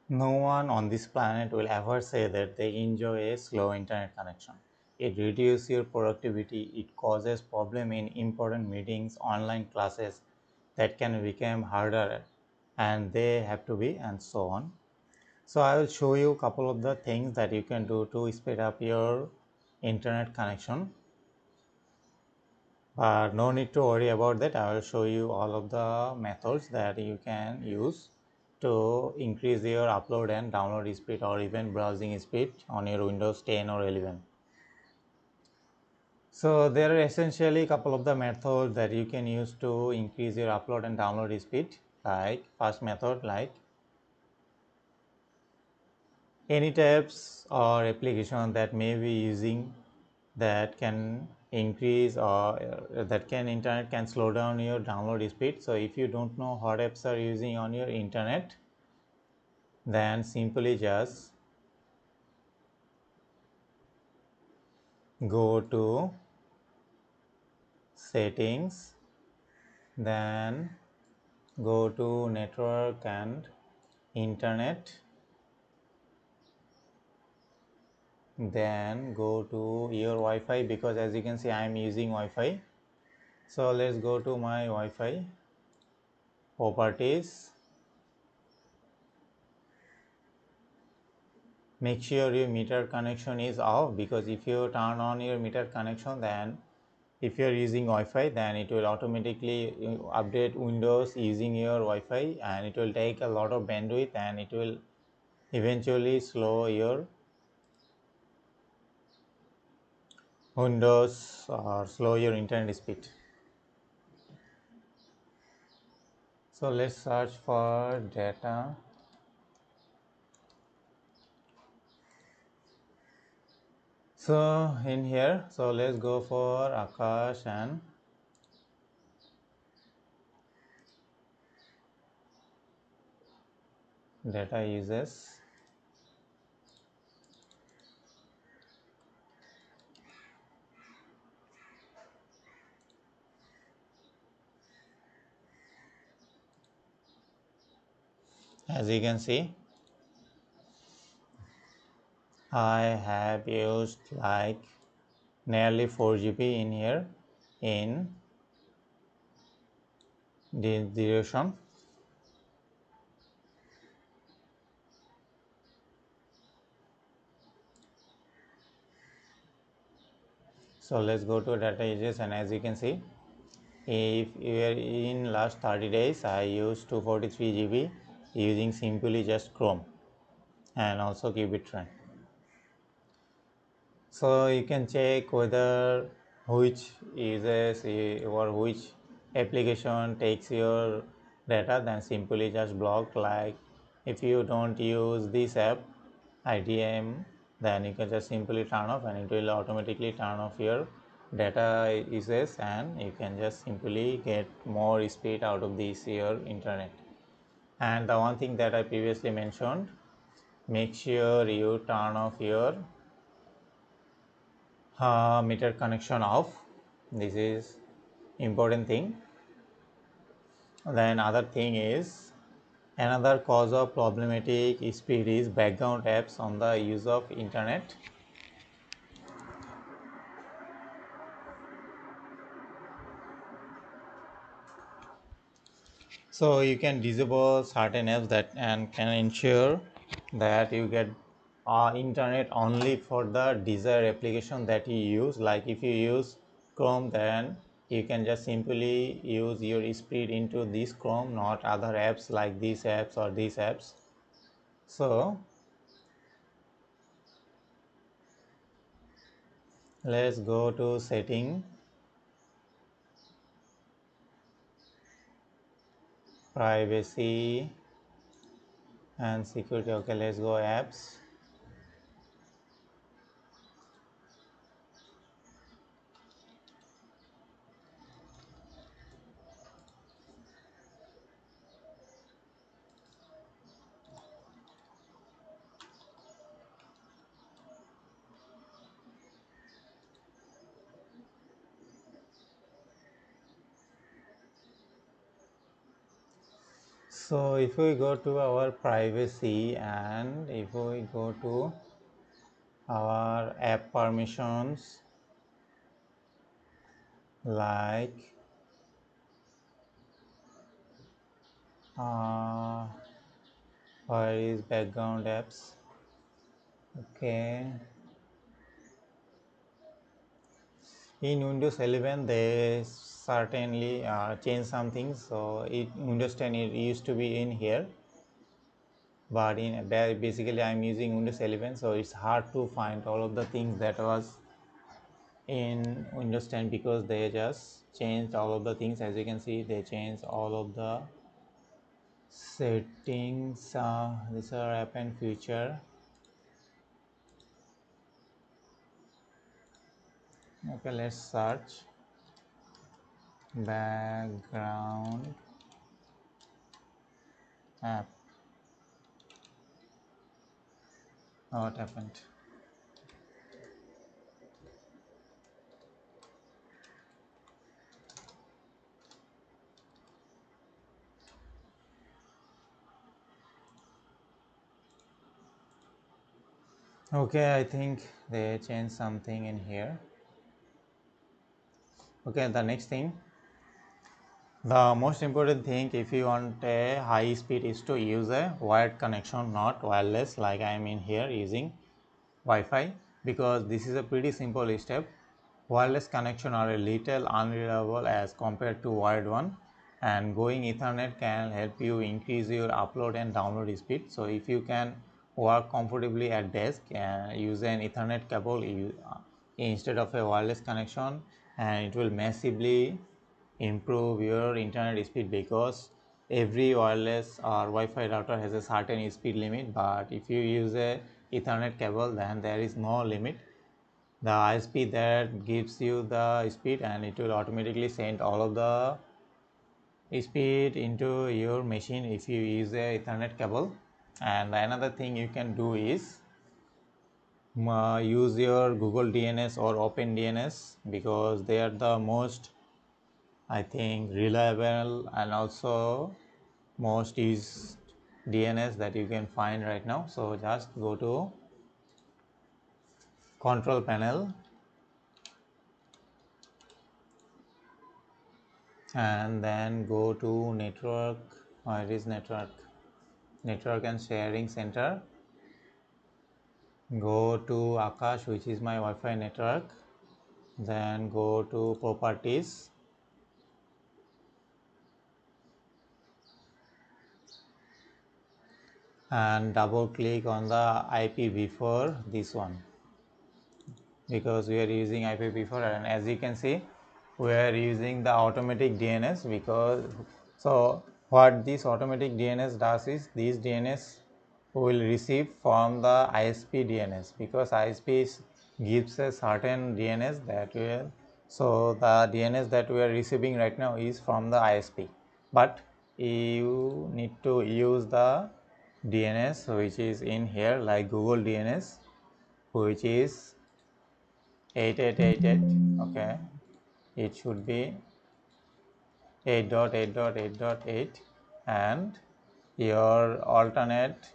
No one on this planet will ever say that they enjoy a slow internet connection. It reduces your productivity, it causes problem in important meetings, online classes that can become harder and they have to be and so on. So I will show you a couple of the things that you can do to speed up your internet connection. But no need to worry about that. I will show you all of the methods that you can use to increase your upload and download speed or even browsing speed on your Windows 10 or 11. So there are essentially a couple of the methods that you can use to increase your upload and download speed. Like first method, like any tabs or application that may be using that can increase or that can internet can slow down your download speed. So if you don't know what apps are using on your internet, then simply just go to settings, then go to network and internet, then go to your Wi-Fi, because as you can see I am using Wi-Fi. So let's go to my Wi-Fi properties. Make sure your meter connection is off, because if you turn on your meter connection, then if you're using Wi-Fi, then it will automatically update Windows using your Wi-Fi, and it will take a lot of bandwidth and it will eventually slow your Windows or slow your internet speed. So let's search for data. So in here, so let's go for Akash and data uses. As you can see, I have used like nearly 4 GB in here in the duration. So let's go to data uses, and as you can see, if you are in last 30 days I used 243 GB using simply just Chrome and also Qubit. So you can check whether which uses or which application takes your data, then simply just block. Like if you don't use this app IDM, then you can just simply turn off and it will automatically turn off your data uses, and you can just simply get more speed out of this your internet. And the one thing that I previously mentioned, make sure you turn off your meter connection off. This is important thing. Then other thing is, another cause of problematic speed is background apps on the use of internet. So you can disable certain apps that and can ensure that you get internet only for the desired application that you use. Like if you use Chrome, then you can just simply use your speed into this Chrome, not other apps like these apps or these apps. So let's go to setting, privacy and security. Okay, let's go apps. So if we go to our privacy and if we go to our app permissions, like uh, where is background apps? Okay, in Windows 11 they certainly changed something. So in Windows 10 it used to be in here, but in basically I'm using Windows 11, so it's hard to find all of the things that was in Windows 10 because they just changed all of the things. As you can see, they changed all of the settings. These are app and feature. Okay, let's search background app. What happened? Okay, I think they changed something in here. Okay, the next thing, the most important thing if you want a high speed is to use a wired connection, not wireless, like I am in here using Wi-Fi, because this is a pretty simple step. Wireless connection are a little unreliable as compared to wired one, and going Ethernet can help you increase your upload and download speed. So if you can work comfortably at desk and use an Ethernet cable instead of a wireless connection, and it will massively improve your internet speed, because every wireless or Wi-Fi router has a certain speed limit, but if you use a Ethernet cable then there is no limit. The ISP that gives you the speed and it will automatically send all of the speed into your machine if you use a Ethernet cable. And another thing you can do is use your Google DNS or Open DNS, because they are the most, I think, reliable and also most used DNS that you can find right now. So just go to control panel and then go to network. It is network and sharing center. Go to Akash, which is my Wi-Fi network. Then go to properties and double click on the IPv4, this one, because we are using IPv4. And as you can see, we are using the automatic DNS, because so what this automatic DNS does is this DNS will receive from the ISP DNS, because ISP gives a certain DNS that will, so the DNS that we are receiving right now is from the ISP, but you need to use the DNS which is in here, like Google DNS, which is 8888. Okay, it should be 8.8.8.8, and your alternate,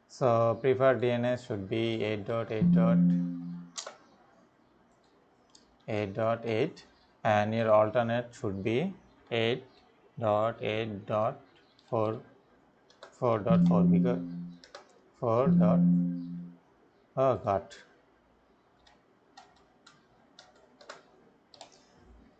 so preferred DNS should be 8.8.8.8, and your alternate should be 8.8.4.4, because 4 dot, oh god.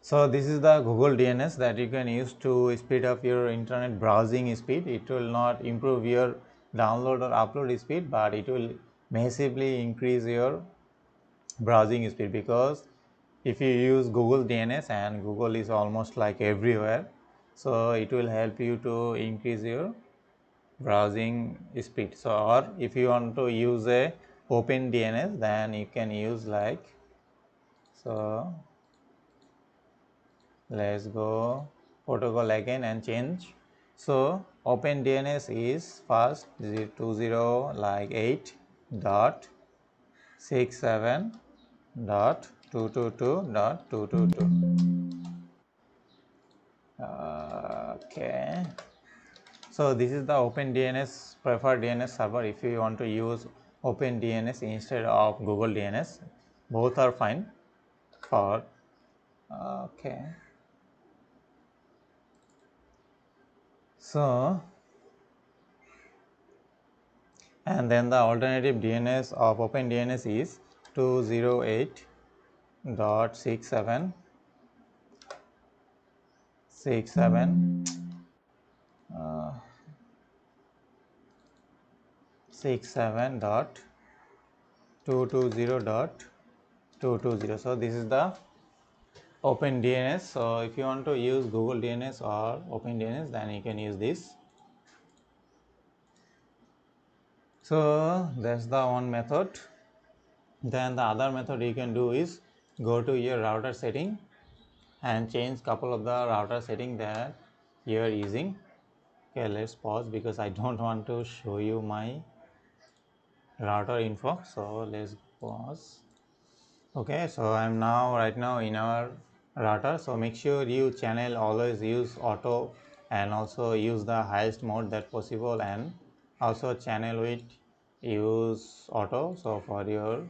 So this is the Google DNS that you can use to speed up your internet browsing speed. It will not improve your download or upload speed, but it will massively increase your browsing speed, because if you use Google DNS, and Google is almost like everywhere, so it will help you to increase your browsing speed. So or if you want to use a open DNS, then you can use like, so let's go protocol again and change. So open DNS is first 020 like 8 dot 67 dot 222 dot 222. Okay, so this is the OpenDNS preferred DNS server. If you want to use OpenDNS instead of Google DNS, both are fine for. Okay, so and then the alternative DNS of OpenDNS is 208.67.67 67.220.220. So this is the OpenDNS. So if you want to use Google DNS or OpenDNS, then you can use this. So that's the one method. Then the other method you can do is go to your router setting and change couple of the router setting that you are using. Okay, let's pause because I don't want to show you my router info. So let's pause. Okay, so I'm now right now in our router. So make sure you channel always use auto and also use the highest mode that possible, and also channel with use auto. So for your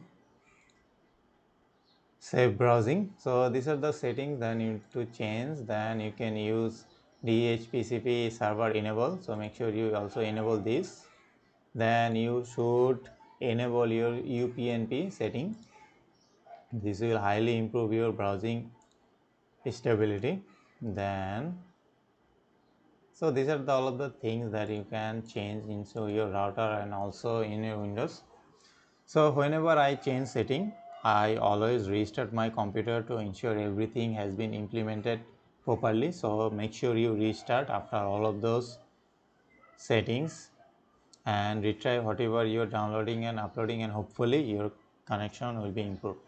safe browsing. So these are the settings that you need to change. Then you can use DHCP server enable. So make sure you also enable this. Then you should enable your UPnP setting. This will highly improve your browsing stability. Then so these are all of the things that you can change into your router and also in your Windows. So whenever I change setting, I always restart my computer to ensure everything has been implemented properly. So make sure you restart after all of those settings and retry whatever you're downloading and uploading, and hopefully your connection will be improved.